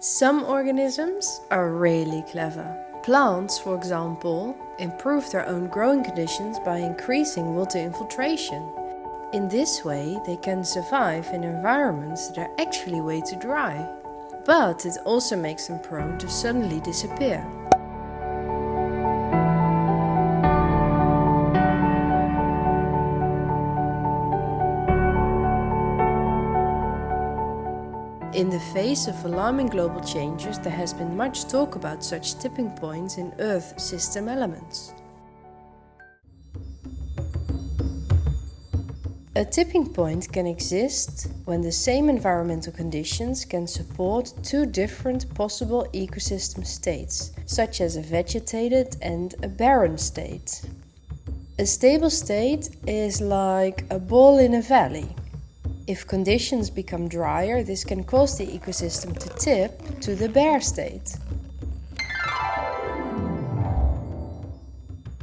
Some organisms are really clever. Plants, for example, improve their own growing conditions by increasing water infiltration. In this way, they can survive in environments that are actually way too dry. But it also makes them prone to suddenly disappear. In the face of alarming global changes, there has been much talk about such tipping points in Earth system elements. A tipping point can exist when the same environmental conditions can support two different possible ecosystem states, such as a vegetated and a barren state. A stable state is like a ball in a valley. If conditions become drier, this can cause the ecosystem to tip to the bare state.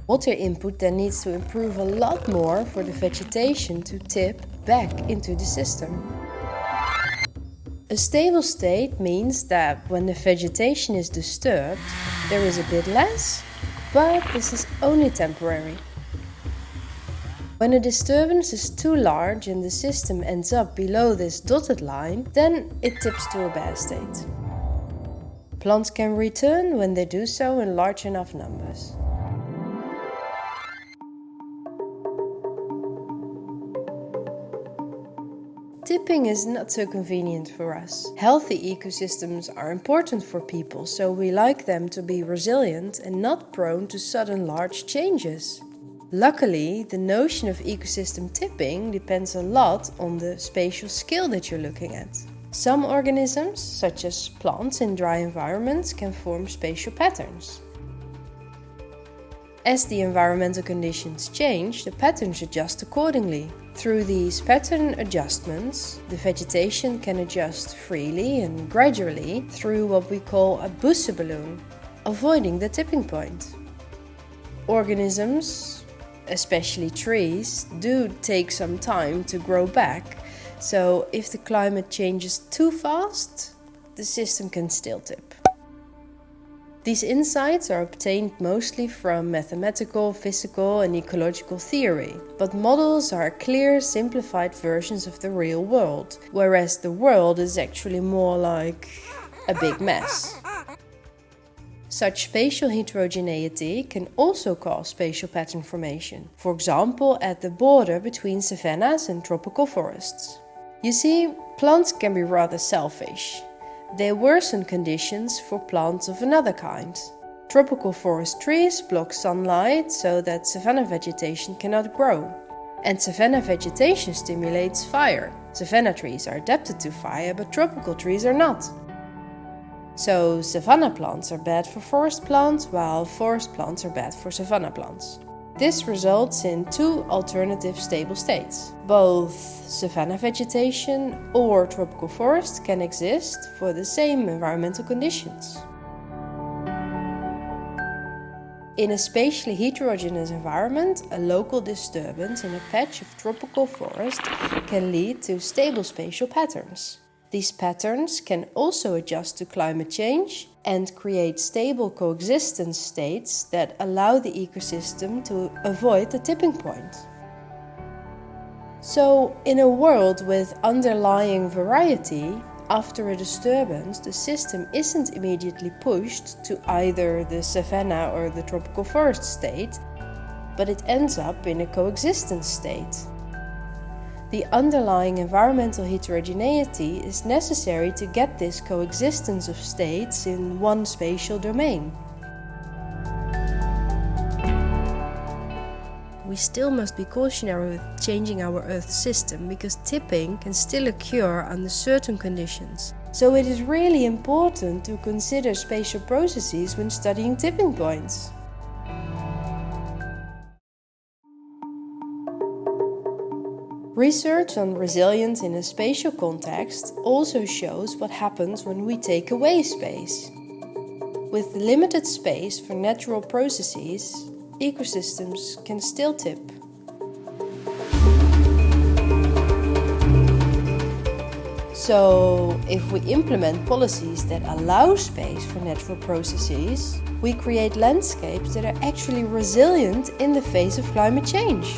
Water input then needs to improve a lot more for the vegetation to tip back into the system. A stable state means that when the vegetation is disturbed, there is a bit less, but this is only temporary. When a disturbance is too large and the system ends up below this dotted line, then it tips to a bare state. Plants can return when they do so in large enough numbers. Tipping is not so convenient for us. Healthy ecosystems are important for people, so we like them to be resilient and not prone to sudden large changes. Luckily, the notion of ecosystem tipping depends a lot on the spatial scale that you're looking at. Some organisms, such as plants in dry environments, can form spatial patterns. As the environmental conditions change, the patterns adjust accordingly. Through these pattern adjustments, the vegetation can adjust freely and gradually through what we call a booster balloon, avoiding the tipping point. Organisms, especially trees, do take some time to grow back, so if the climate changes too fast, the system can still tip. These insights are obtained mostly from mathematical, physical and ecological theory, but models are clear, simplified versions of the real world, whereas the world is actually more like a big mess. Such spatial heterogeneity can also cause spatial pattern formation, for example at the border between savannas and tropical forests. You see, plants can be rather selfish. They worsen conditions for plants of another kind. Tropical forest trees block sunlight so that savanna vegetation cannot grow. And savanna vegetation stimulates fire. Savanna trees are adapted to fire, but tropical trees are not. So savanna plants are bad for forest plants, while forest plants are bad for savanna plants. This results in two alternative stable states. Both savanna vegetation or tropical forest can exist for the same environmental conditions. In a spatially heterogeneous environment, a local disturbance in a patch of tropical forest can lead to stable spatial patterns. These patterns can also adjust to climate change and create stable coexistence states that allow the ecosystem to avoid the tipping point. So, in a world with underlying variety, after a disturbance, the system isn't immediately pushed to either the savanna or the tropical forest state, but it ends up in a coexistence state. The underlying environmental heterogeneity is necessary to get this coexistence of states in one spatial domain. We still must be cautionary with changing our Earth system because tipping can still occur under certain conditions. So it is really important to consider spatial processes when studying tipping points. Research on resilience in a spatial context also shows what happens when we take away space. With limited space for natural processes, ecosystems can still tip. So, if we implement policies that allow space for natural processes, we create landscapes that are actually resilient in the face of climate change.